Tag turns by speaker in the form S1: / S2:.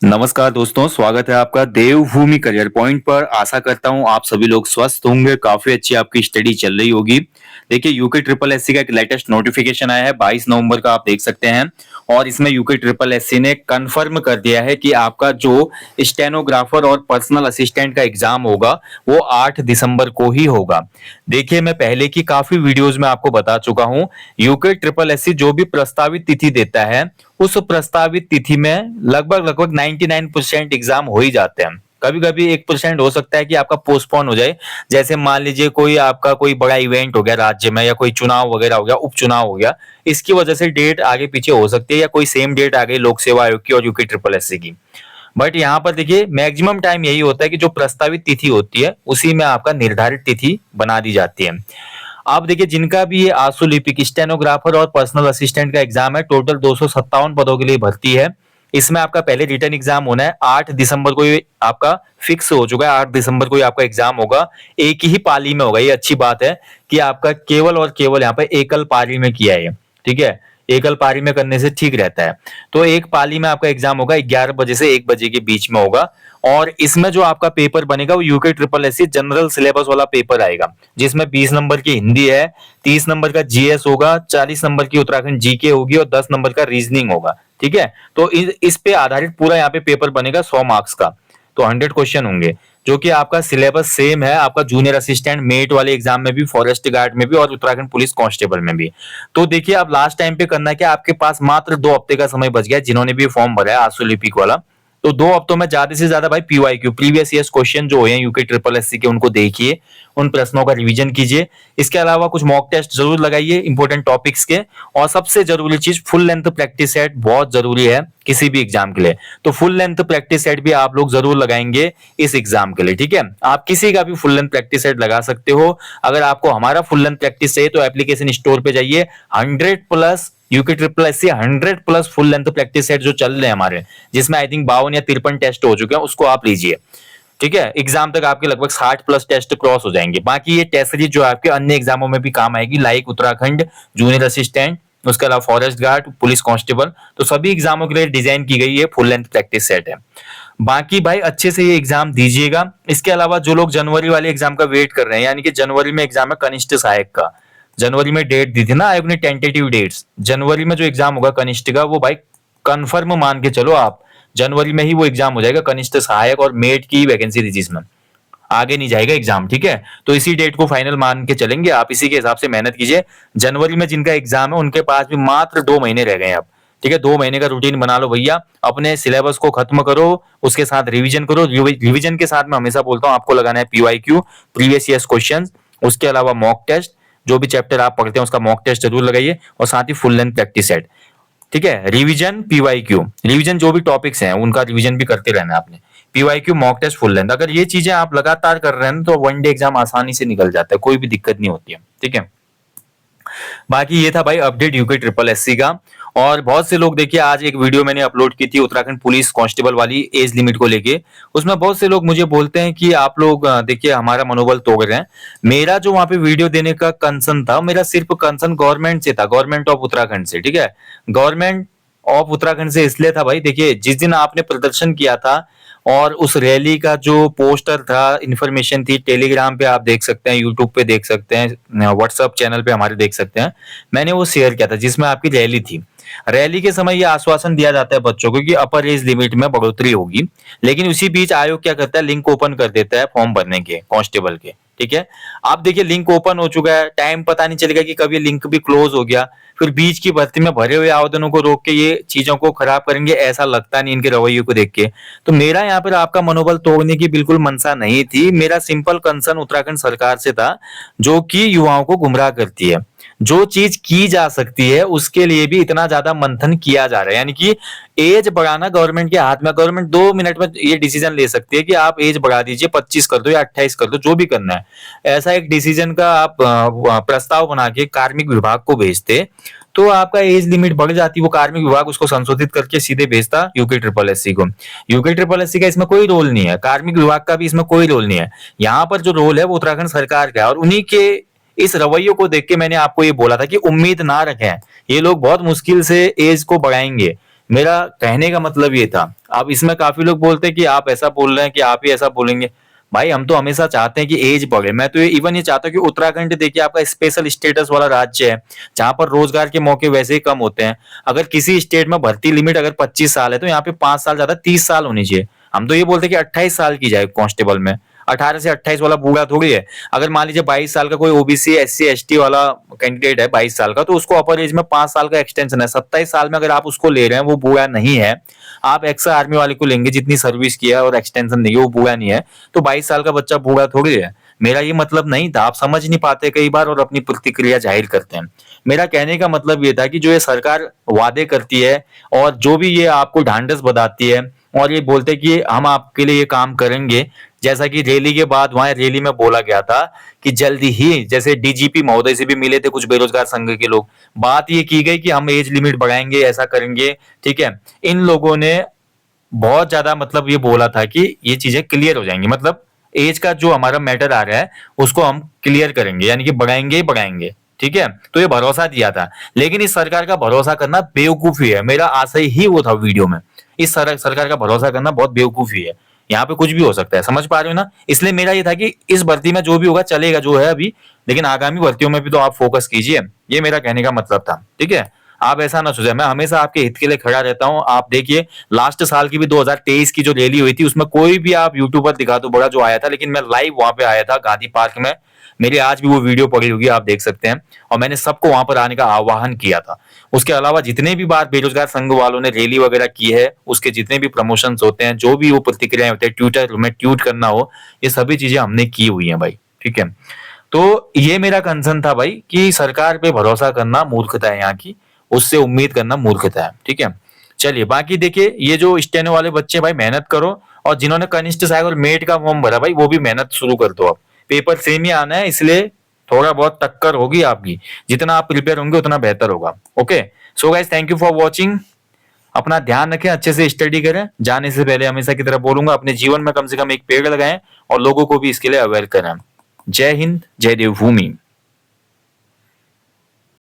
S1: नमस्कार दोस्तों, स्वागत है आपका देवभूमि करियर पॉइंट पर। आशा करता हूँ आप सभी लोग स्वस्थ होंगे, काफी अच्छी आपकी स्टडी चल रही होगी। देखिए यूके ट्रिपल एससी का एक लेटेस्ट नोटिफिकेशन आया है 22 नवंबर का, आप देख सकते हैं। और इसमें यूके ट्रिपल एससी ने कंफर्म कर दिया है कि आपका जो स्टेनोग्राफर और पर्सनल असिस्टेंट का एग्जाम होगा वो 8 दिसंबर को ही होगा। देखिए मैं पहले की काफी वीडियोस में आपको बता चुका हूँ, यूके ट्रिपल एससी जो भी प्रस्तावित तिथि देता है उस प्रस्तावित तिथि में लगभग लगभग 99% एग्जाम हो ही जाते हैं। कभी कभी 1% हो सकता है कि आपका पोस्टपोन हो जाए। जैसे मान लीजिए कोई आपका कोई बड़ा इवेंट हो गया राज्य में, या कोई चुनाव वगैरह हो गया, उपचुनाव हो गया, इसकी वजह से डेट आगे पीछे हो सकती है, या कोई सेम डेट आ गई लोक सेवा आयोग की और यूके ट्रिपल एससी की। बट यहाँ पर देखिए मैक्सिमम टाइम यही होता है कि जो प्रस्तावित तिथि होती है उसी में आपका निर्धारित तिथि बना दी जाती है। अब देखिए जिनका भी ये आशुलिपिक, स्टेनोग्राफर और पर्सनल असिस्टेंट का एग्जाम है, टोटल 257 पदों के लिए भर्ती है। इसमें आपका पहले रिटर्न एग्जाम होना है 8 दिसंबर को, ये आपका फिक्स हो चुका है। 8 दिसंबर को ही आपका एग्जाम होगा, एक ही पाली में होगा। ये अच्छी बात है कि आपका केवल और केवल यहाँ पे एकल पारी में किया है, ठीक है। एकल पारी में करने से ठीक रहता है। तो एक पाली में आपका एग्जाम होगा, 11 बजे से 1 बजे के बीच में होगा। और इसमें जो आपका पेपर बनेगा वो UK triple SC general syllabus वाला पेपर आएगा, जिसमें 20 नंबर की हिंदी है, 30 नंबर का जीएस होगा, 40 नंबर की उत्तराखंड जीके होगी और 10 नंबर का रीजनिंग होगा, ठीक है। तो इस पे आधारित पूरा यहाँ पे पेपर बनेगा 100 मार्क्स का। तो 100 क्वेश्चन होंगे, जो कि आपका सिलेबस सेम है आपका जूनियर असिस्टेंट मेट वाले एग्जाम में भी, फॉरेस्ट गार्ड में भी और उत्तराखंड पुलिस कांस्टेबल में भी। तो देखिए अब लास्ट टाइम पे करना है क्या, आपके पास मात्र 2 हफ्ते का समय बच गया जिन्होंने भी फॉर्म भरा है आशुलिपिक वाला। तो 2 हफ्तों में ज्यादा से ज्यादा भाई पीवाईक्यू, प्रीवियस ईयर्स क्वेश्चन जो है यूके ट्रिपल एससी के, उनको देखिए, उन प्रश्नों का रिवीजन कीजिए। इसके अलावा कुछ मॉक टेस्ट जरूर लगाइए इंपॉर्टेंट टॉपिक्स के। और सबसे जरूरी चीज, फुल लेंथ प्रैक्टिस सेट बहुत जरूरी है किसी भी एग्जाम के लिए। तो फुल लेंथ प्रैक्टिस सेट भी आप लोग जरूर लगाएंगे इस एग्जाम के लिए, ठीक है। आप किसी का भी फुल लेंथ प्रैक्टिस सेट लगा सकते हो। अगर आपको हमारा फुल लेंथ प्रैक्टिस चाहिए तो एप्लीकेशन स्टोर पे जाइए, 100 plus UK triple SC 100 plus full length practice set जो चल रहे हैं हमारे, जिसमें आई थिंक 52 या 53 टेस्ट हो चुके हैं, उसको आप लीजिए, ठीक है। एग्जाम तक आपके लगभग 60 प्लस टेस्ट क्रॉस हो जाएंगे। बाकी ये टेस्ट सीरीज जो आपके अन्य एग्जामों में भी काम आएगी, लाइक उत्तराखंड जूनियर असिस्टेंट, उसके अलावा फॉरेस्ट गार्ड, पुलिस कांस्टेबल, तो सभी एग्जामों के लिए डिजाइन की गई ये फुल लेंथ प्रैक्टिस सेट है। बाकी भाई अच्छे से ये एग्जाम दीजिएगा। इसके अलावा जो लोग जनवरी वाले एग्जाम का वेट कर रहे हैं, यानी कि जनवरी में एग्जाम है कनिष्ठ सहायक का, जनवरी में डेट दी थी ना आयोग ने, टेंटेटिव डेट्स, जनवरी में जो एग्जाम होगा कनिष्ठ का, वो भाई कंफर्म मान के चलो आप, जनवरी में ही वो एग्जाम हो जाएगा। कनिष्ठ सहायक और मेट की वैकेंसी थी जिसमें, आगे नहीं जाएगा एग्जाम, ठीक है। तो इसी डेट को फाइनल मान के चलेंगे, आप इसी के हिसाब से मेहनत कीजिए। जनवरी में जिनका एग्जाम है उनके पास भी मात्र 2 महीने रह गए हैं अब, ठीक है। 2 महीने का रूटीन बना लो भैया, अपने सिलेबस को खत्म करो, उसके साथ रिवीजन करो। रिवीजन के साथ मैं हमेशा बोलता हूँ आपको लगाना है पीवाईक्यू, प्रीवियस ईयर्स क्वेश्चन, उसके अलावा मॉक टेस्ट, जो भी चैप्टर आप पढ़ते हैं उसका मॉक टेस्ट जरूर लगाइए, और साथ ही फुल लेंथ प्रैक्टिस सेट, ठीक है। रिवीजन, पीवाईक्यू, रिवीजन जो भी टॉपिक्स हैं उनका रिवीजन भी करते रहना है आपने। PYQ, mock test, full length, अगर ये चीजें आप लगातार कर रहे हैं तो वन डे एग्जाम आसानी से निकल जाता है, कोई भी दिक्कत नहीं होती है, ठीक है। बाकी ये था भाई अपडेट यूके ट्रिपल एससी का। और बहुत से लोग, देखिए आज एक वीडियो मैंने अपलोड की थी उत्तराखंड पुलिस कांस्टेबल वाली एज लिमिट को लेके, उसमें बहुत से लोग मुझे बोलते हैं कि आप लोग देखिए हमारा मनोबल तोड़ रहे हैं। मेरा जो वहां पे वीडियो देने का कंसर्न था, मेरा सिर्फ कंसर्न गवर्नमेंट से था, गवर्नमेंट ऑफ उत्तराखंड से, ठीक है। गवर्नमेंट ऑफ उत्तराखंड से इसलिए था भाई, देखिए जिस दिन आपने प्रदर्शन किया था और उस रैली का जो पोस्टर था, इंफॉर्मेशन थी, टेलीग्राम पे आप देख सकते हैं, यूट्यूब पे देख सकते हैं, व्हाट्सएप चैनल पे हमारे देख सकते हैं, मैंने वो शेयर किया था जिसमें आपकी रैली थी। रैली के समय यह आश्वासन दिया जाता है बच्चों को कि अपर एज लिमिट में बढ़ोतरी होगी, लेकिन उसी बीच आयोग क्या करता है, लिंक ओपन कर देता है फॉर्म भरने के कांस्टेबल के, ठीक है। आप देखिए लिंक ओपन हो चुका है, टाइम पता नहीं चलेगा कि कब ये लिंक भी क्लोज हो गया, फिर बीच की भर्ती में भरे हुए आवेदनों को रोक के ये चीजों को खराब करेंगे, ऐसा लगता नहीं इनके रवैये को देख के। तो मेरा यहाँ पर आपका मनोबल तोड़ने की बिल्कुल मंशा नहीं थी, मेरा सिंपल कंसर्न उत्तराखंड सरकार से था, जो कि युवाओं को गुमराह करती है। जो चीज की जा सकती है उसके लिए भी इतना ज्यादा मंथन किया जा रहा है, यानी कि एज बढ़ाना गवर्नमेंट के हाथ में, गवर्नमेंट 2 मिनट में ये डिसीजन ले सकती है कि आप एज बढ़ा दीजिए, 25 कर दो या 28 कर दो, जो भी करना है। ऐसा एक डिसीजन का आप प्रस्ताव बना के कार्मिक विभाग को भेजते तो आपका एज लिमिट बढ़ जाती, वो कार्मिक विभाग उसको संशोधित करके सीधे भेजता यूके ट्रिपल एससी को। यूके ट्रिपल एससी का इसमें कोई रोल नहीं है, कार्मिक विभाग का भी इसमें कोई रोल नहीं है। यहाँ पर जो रोल है वो उत्तराखंड सरकार का है, और उन्हीं के इस रवैये को देख के मैंने आपको ये बोला था कि उम्मीद ना रखें, ये लोग बहुत मुश्किल से एज को बढ़ाएंगे। मेरा कहने का मतलब ये था। अब इसमें काफ़ी लोग बोलते हैं कि आप ऐसा बोल रहे हैं कि आप ही ऐसा बोलेंगे। भाई हम तो हमेशा चाहते हैं कि एज बढ़े। मैं तो इवन ये चाहता हूँ कि उत्तराखंड देखिए आपका स्पेशल स्टेटस वाला राज्य है, जहाँ पर रोजगार के मौके वैसे ही कम होते हैं। अगर किसी स्टेट में भर्ती लिमिट अगर 25 साल है तो यहाँ पे 5 साल ज्यादा 30 साल होनी चाहिए। हम तो ये बोलते हैं कि 28 साल की जाए कांस्टेबल में। 18 से 28 वाला बूढ़ा थोड़ी है। अगर मान लीजिए 22 साल का कोई ओबीसी एससी एसटी वाला कैंडिडेट है 22 साल का, तो उसको अपर एज में 5 साल का एक्सटेंशन है। 27 साल में अगर आप उसको ले रहे हैं वो बूढ़ा नहीं है। आप एक्स आर्मी वाले को लेंगे जितनी सर्विस किया है और एक्सटेंशन देंगे, वो बूढ़ा नहीं है। तो 22 साल का बच्चा बूढ़ा थोड़ी है। मेरा ये मतलब नहीं था। आप समझ नहीं पाते कई बार और अपनी प्रतिक्रिया जाहिर करते हैं। मेरा कहने का मतलब ये था कि जो ये सरकार वादे करती है और जो भी ये आपको ढांढस बंधाती है और ये बोलते हैं कि हम आपके लिए ये काम करेंगे, जैसा कि रैली के बाद वहां रैली में बोला गया था कि जल्दी ही, जैसे डीजीपी महोदय से भी मिले थे कुछ बेरोजगार संघ के लोग, बात ये की गई कि हम एज लिमिट बढ़ाएंगे, ऐसा करेंगे। ठीक है, इन लोगों ने बहुत ज्यादा मतलब ये बोला था कि ये चीजें क्लियर हो जाएंगी, मतलब एज का जो हमारा मैटर आ रहा है उसको हम क्लियर करेंगे, यानी कि बढ़ाएंगे ही बढ़ाएंगे। ठीक है, तो ये भरोसा दिया था। लेकिन इस सरकार का भरोसा करना बेवकूफी है। मेरा आशय ही वो था वीडियो में। इस सरकार का भरोसा करना बहुत बेवकूफी है। यहाँ पे कुछ भी हो सकता है, समझ पा रहे हो ना। इसलिए मेरा ये था कि इस भर्ती में जो भी होगा चलेगा, जो है अभी, लेकिन आगामी भर्तियों में भी तो आप फोकस कीजिए। ये मेरा कहने का मतलब था। ठीक है, आप ऐसा ना सोचे, मैं हमेशा आपके हित के लिए खड़ा रहता हूँ। आप देखिए लास्ट साल की भी 2023 की जो रैली हुई थी उसमें कोई भी आप यूट्यूब पर दिखा दो बड़ा जो आया था, लेकिन मैं लाइव वहां पे आया था गांधी पार्क में। मेरी आज भी वो वीडियो पड़ी होगी, आप देख सकते हैं। और मैंने सबको वहां पर आने का आह्वान किया था। उसके अलावा जितने भी बार बेरोजगार संघ वालों ने रैली वगैरह की है, उसके जितने भी प्रमोशंस होते हैं, जो भी वो प्रतिक्रियाएं होते हैं, ट्विटर में ट्वीट करना हो, ये सभी चीजें हमने की हुई है भाई। ठीक है, तो ये मेरा कंसर्न था भाई कि सरकार पे भरोसा करना मूर्खता है यहाँ की, उससे उम्मीद करना मूर्खता है। ठीक है, चलिए बाकी देखिए, ये जो स्टेनो वाले बच्चे भाई मेहनत करो, और जिन्होंने कनिष्ठ सहायक और मेट का फॉर्म भरा भाई वो भी मेहनत शुरू कर दो। अब पेपर सेम ही आना है, इसलिए थोड़ा बहुत टक्कर होगी आपकी। जितना आप प्रिपेयर होंगे उतना बेहतर होगा। Okay, so guys thank you for watching. अपना ध्यान रखें, अच्छे से स्टडी करें। जाने से पहले हमेशा की तरह बोलूंगा, अपने जीवन में कम से कम एक पेड़ लगाएं और लोगों को भी इसके लिए अवेयर करें। जय हिंद, जय देवभूमि।